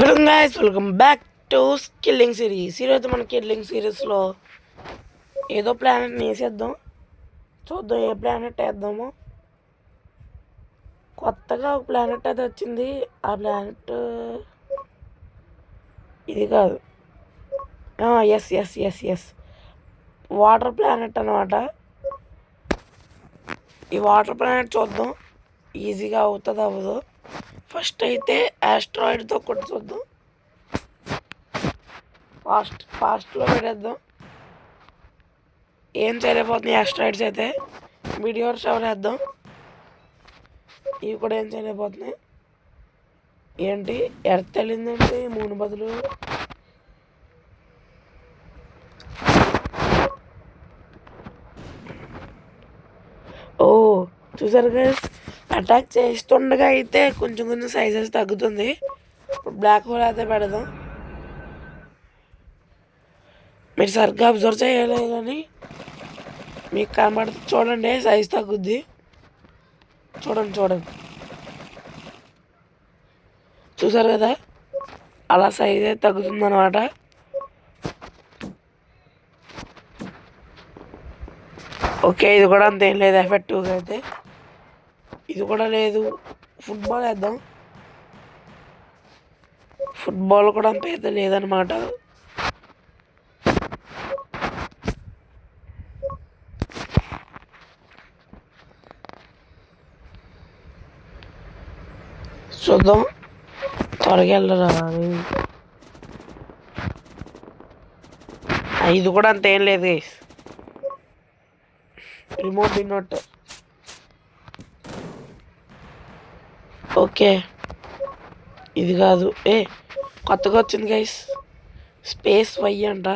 Welcome back to killing series. ఈరోజు మన killing సిరీస్లో ఏదో ప్లానెట్ని వేసేద్దాం. చూద్దాం ఏ ప్లానెట్ వేద్దాము. కొత్తగా ఒక ప్లానెట్ అయితే వచ్చింది. ఆ ప్లానెట్ ఇది కాదు. Yes yes yes yes water planet అన్నమాట. ఈ వాటర్ ప్లానెట్ చూద్దాం ఈజీగా అవుతుంది అవ్వదు. ఫస్ట్ అయితే ఆస్ట్రాయిడ్తో కొట్టి చూద్దాం. ఫాస్ట్లో పెట్టేద్దాం. ఏం చేయలేకపోతున్నాయి ఆస్ట్రాయిడ్స్ అయితే. మీడియోర్ షవర్ వేద్దాం. ఇవి కూడా ఏం చేయలేకపోతున్నాయి. ఏంటి ఎర్త్ వెళ్ళిందంటే మూడు బదులు. ఓ చూసారు గైస్, అటాక్ చేస్తుండగా అయితే కొంచెం కొంచెం సైజెస్ తగ్గుతుంది. బ్లాక్ హోల్ అయితే పెడదాం. మీరు సరిగ్గా అబ్జర్వ్ చేయాలి కానీ మీకు కనబడుతుంది. చూడండి సైజ్ తగ్గుద్ది. చూడండి చూసారు కదా, అలా సైజ్ అయితే తగ్గుతుంది అనమాట. ఓకే, ఇది కూడా అంతేం లేదు ఎఫెక్టివ్గా అయితే. ఇది కూడా లేదు. ఫుట్బాల్ వేద్దాం. ఫుట్బాల్ కూడా అంత అయితే లేదనమాట. చూద్దాం త్వరగా వెళ్ళరా. ఇది కూడా అంతేం లేదు గైస్. Remote denote. ఓకే ఇది కాదు. కొత్తగా వచ్చింది గైస్, స్పేస్ వై అంట.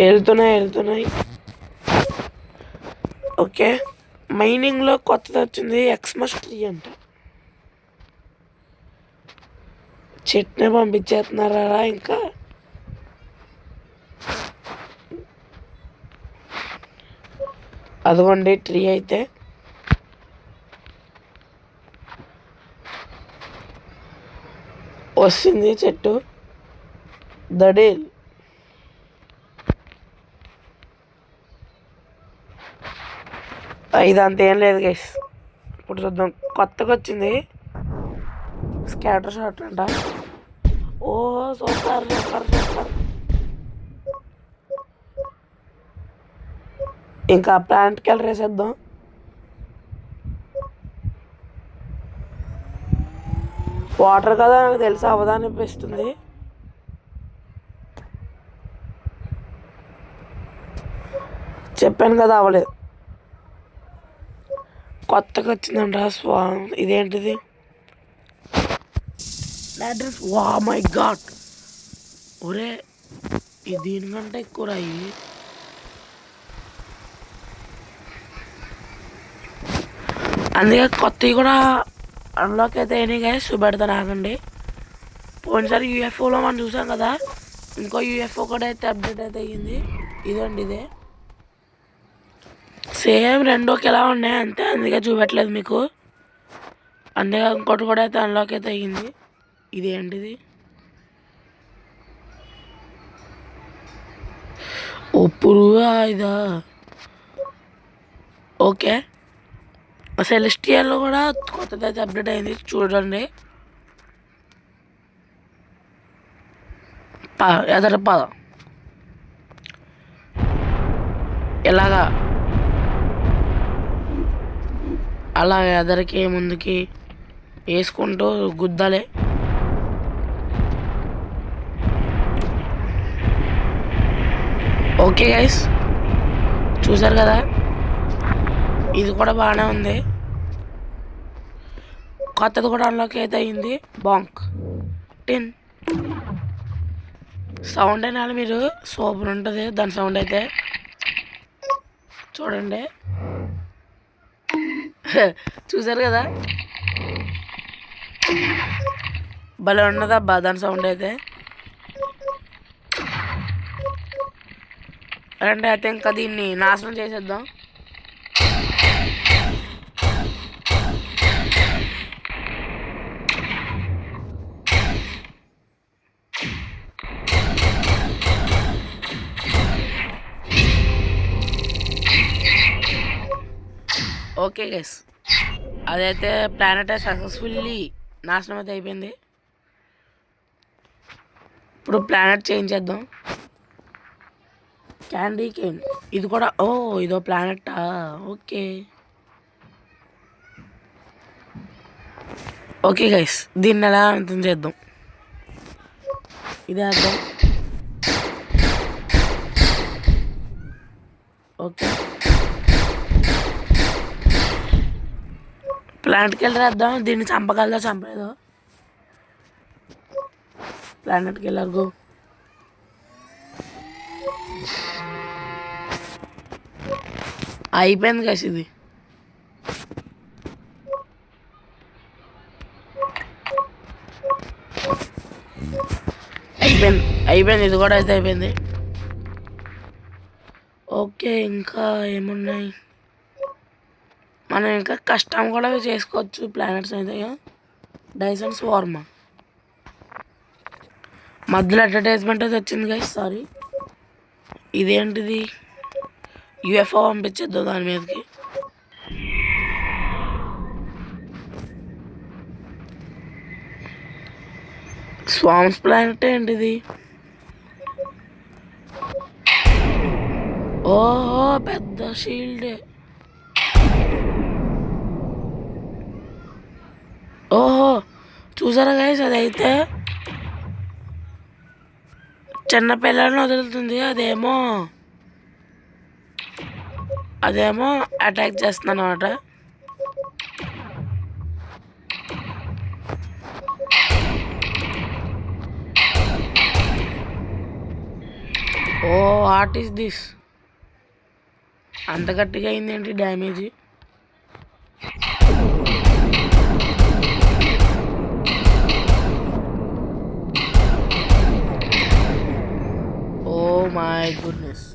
వెళ్తున్నాయి. ఓకే, మైనింగ్లో కొత్తది వచ్చింది ఎక్స్మస్ ట్రీ అంట. చెట్నే పంపించేస్తున్నారా ఇంకా. అదిగోండి ట్రీ అయితే. వస్తుంది చెట్టు దడేల్. ఇదంతా ఏం లేదు గైస్. ఇప్పుడు చూద్దాం కొత్తగా వచ్చింది స్కాటర్ షాట్ అంట. ఓ సూపర్. ఇంకా ప్లాంట్కి వెళ్ళి వేసేద్దాం. వాటర్ కదా నాకు తెలిసి అవదా అనిపిస్తుంది. చెప్పాను కదా అవ్వలేదు. కొత్తగా వచ్చిందంట ఇదేంటిది అడ్రస్. వా మై గాడ్, ఒరే ఇది దీనికంటే ఎక్కువ రాయి. అందుకే కొత్తవి కూడా అన్లాక్ అయితే అయినాయి గైస్. చూపెడతాను ఆగండి. పోయినసారి యూఎఫ్ఓలో మనం చూసాం కదా, ఇంకో యూఎఫ్ఓ కూడా అయితే అప్డేట్ అయితే అయ్యింది. ఇదండి ఇదే సేమ్ రెండు ఒకేలా ఉన్నాయి అంతే, అందుకే చూపెట్టలేదు మీకు. అందుకే ఇంకోటి కూడా అయితే అన్లాక్ అయితే అయ్యింది. ఇదేంటిది ఒప్పుడు ఇదా. ఓకే, సెలెస్టియల్లో కూడా కొత్తది అయితే అప్డేట్ అయింది. చూడండి ఎదర పద ఎలాగా అలా ఎదరికి ముందుకి వేసుకుంటూ గుద్దలే. ఓకే గైస్, చూసారు కదా, ఇది కూడా బాగానే ఉంది. కొత్తది కూడా అన్లాక్ అయితే అయింది. బాంక్ 10 సౌండ్ అయినా మీరు సూపర్ ఉంటుంది దాని సౌండ్ అయితే. చూడండి చూసారు కదా, భలే ఉన్నదబ్బా దాని సౌండ్ అయితే. అంటే అయితే ఇంకా దీన్ని నాశనం చేసేద్దాం. ఓకే గైస్, అదైతే ప్లానెట్ సక్సెస్ఫుల్లీ నాశనం అయితే అయిపోయింది. ఇప్పుడు ప్లానెట్ చేంజ్ చేద్దాం. క్యాండీ కేన్ ఇది కూడా, ఓ ఇదో ప్లానెట్టా, ఓకే ఓకే గైస్, దీన్ని ఎలా అంతం చేద్దాం. ఇదే అర్థం. ఓకే, ప్లానెట్కి వెళ్ళి వేద్దాం. దీన్ని చంపగలదా చంపలేదో. ప్లానెట్కి వెళ్ళారు గో. అయిపోయింది గైస్, ఇది అయిపోయింది అయిపోయింది ఇది కూడా అయితే అయిపోయింది. ఓకే, ఇంకా ఏమున్నాయి, మనం ఇంకా కష్టం కూడా చేసుకోవచ్చు ప్లానెట్స్ అయితే. డైసన్ స్వార్మ్ మధ్యలో అడ్వర్టైజ్మెంట్ అయితే వచ్చింది గైస్, సారీ. ఇదేంటిది, యూఎఫ్ఓ పంపించేద్దాం దాని మీదకి. స్వామ్స్ ప్లానెట్ ఏంటిది, ఓహో పెద్ద షీల్డ్, ఓహో చూసారా గైస్, అదైతే చిన్న పిల్లలను వదులుతుంది. అదేమో అటాక్ చేస్తుంది అన్నమాట. ఓ వాట్ ఈస్ దిస్, అంత గట్టిగా అయింది ఏంటి డ్యామేజ్. ఓ మై గుడ్నెస్,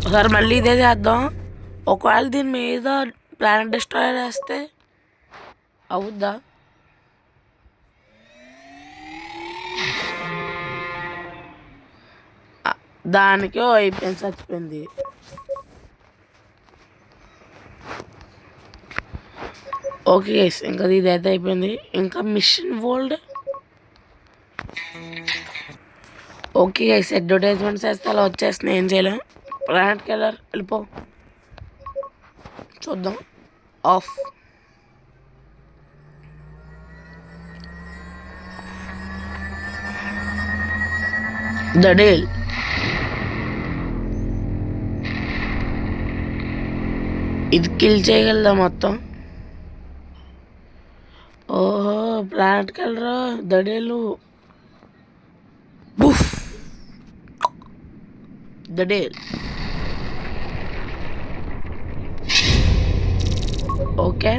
ఒకసారి మళ్ళీ ఇదే చేద్దాం. ఒకవేళ దీని మీద ప్లానెట్ డిస్ట్రాయర్ వేస్తే అవుద్దా. దానికి అయిపోయింది, చచ్చిపోయింది. ఓకే గైస్, ఇంకా ఇదైతే అయిపోయింది. ఇంకా mission world. Okay guys, advertisements వేస్తే అలా వచ్చేస్తున్నాయి, ఏం చేయలేం. ప్లానెట్కి వెళ్ళారు, వెళ్ళిపో. చూద్దాం. ఆఫ్. The dale. ఇది కిల్ చేయగలదా మొత్తం. ఓహో ప్లానెట్కి వెళ్ళరా దడేలు. బుఫ్ ద డేల్. ఓకే,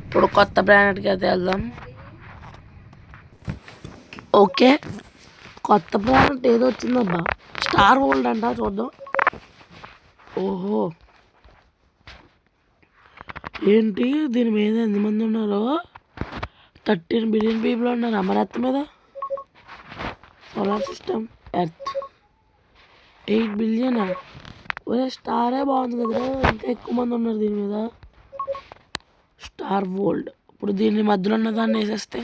ఇప్పుడు కొత్త ప్లానెట్కి అయితే వెళ్దాం. ఓకే, కొత్త ప్లానెట్ ఏదో వచ్చిందబ్బా, స్టార్ వరల్డ్ అంట, చూద్దాం. ఓహో ఏంటి, దీని మీద ఎంతమంది ఉన్నారో, 13 బిలియన్ పీపుల్ ఉన్నారు మన ఎర్త్ మీద. Solar system earth 8 బిలియనా. ఒరే స్టారే బాగుంది కదరా, ఇంకా ఎక్కువ మంది ఉన్నారు దీని మీద. Star world. ఇప్పుడు దీని మధ్యలో ఉన్న దాన్ని వేసేస్తే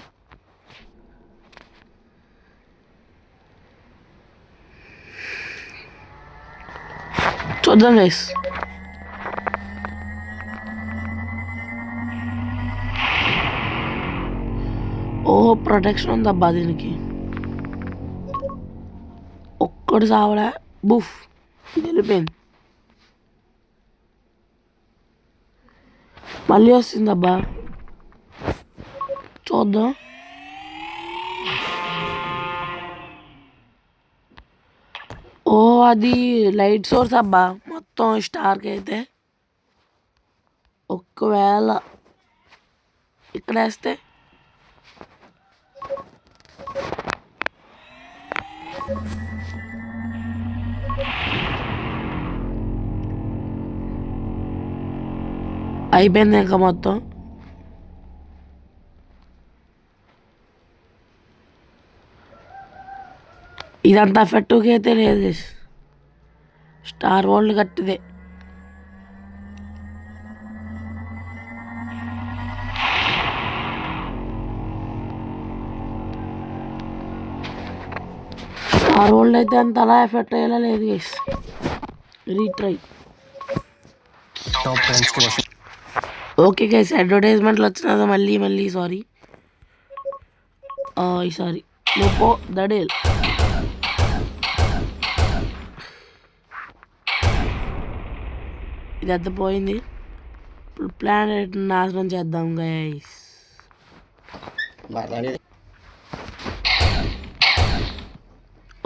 చూద్దాం గైస్. ఓహో ప్రొటెక్షన్ ఉందబ్బా దీనికి. ఒక్కడు సావలే. బుఫ్ వెళ్ళిపోయింది. మళ్ళీ వస్తుందబ్బా, చూద్దాం. ఓ అది లైట్ సోర్స్ అబ్బా మొత్తం స్టార్కి అయితే. ఒకవేళ ఇక్కడ వేస్తే అయిపోయింది ఇంకా మొత్తం. ఇదంతా ఎఫెక్టివ్గా అయితే లేదు. స్టార్ వరల్డ్ కట్టిదే. స్టార్ వరల్డ్ అయితే అంత అలా ఎఫెక్ట్ అయ్యేలా లేదు గైస్. రీట్రై. ఓకే గైస్, అడ్వర్టైజ్మెంట్లు వచ్చిన మళ్ళీ సారీ. ఈసారి లోపో దడేల్. ఇది ఎంత పోయింది. ఇప్పుడు ప్లానెట్ నాశనం చేద్దాం గైస్.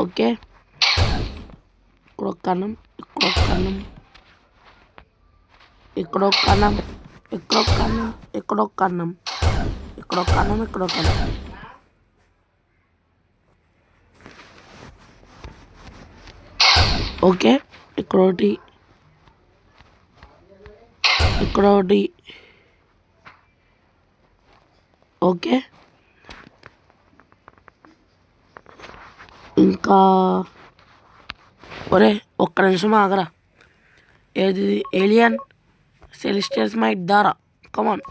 ఓకే, ఇక్కడొక్క కన్నం, ఇక్కడొక్క కన్నం, ఇక్కడొక్క కన్నం, ఇక్కడొక్క కన్నం, ఇక్కడొక్క కన్నం, ఇక్కడొక్క కన్నం, ఇక్కడొక్క కన్నం. ఓకే, ఇక్కడొకటి, ఇక్కడొకటి. ఓకే, ఇంకా ఒరే ఒక్క నిమిషం ఆగరా. ఏది ఏలియన్ సెలిస్టియల్స్ మైట్ దారా, కమాన్.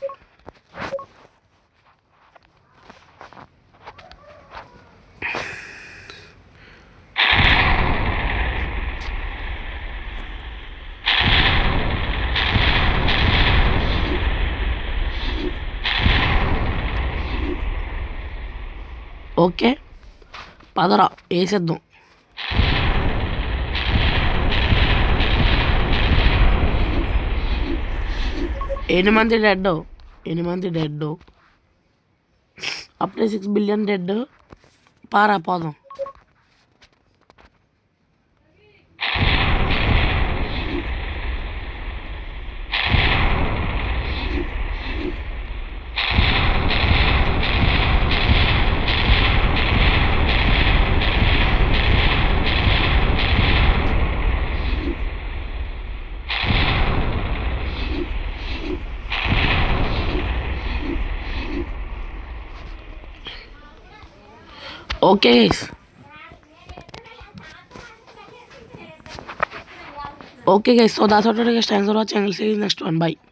ఓకే పదరా వేసేద్దాం. ఎన్ని మంది డెడ్ అప్పుడే 6 బిలియన్ డెడ్. పారా పోదాం. Okay guys. Okay guys, so that's all today guys. Thanks for watching. I'll see you in the next one. Bye.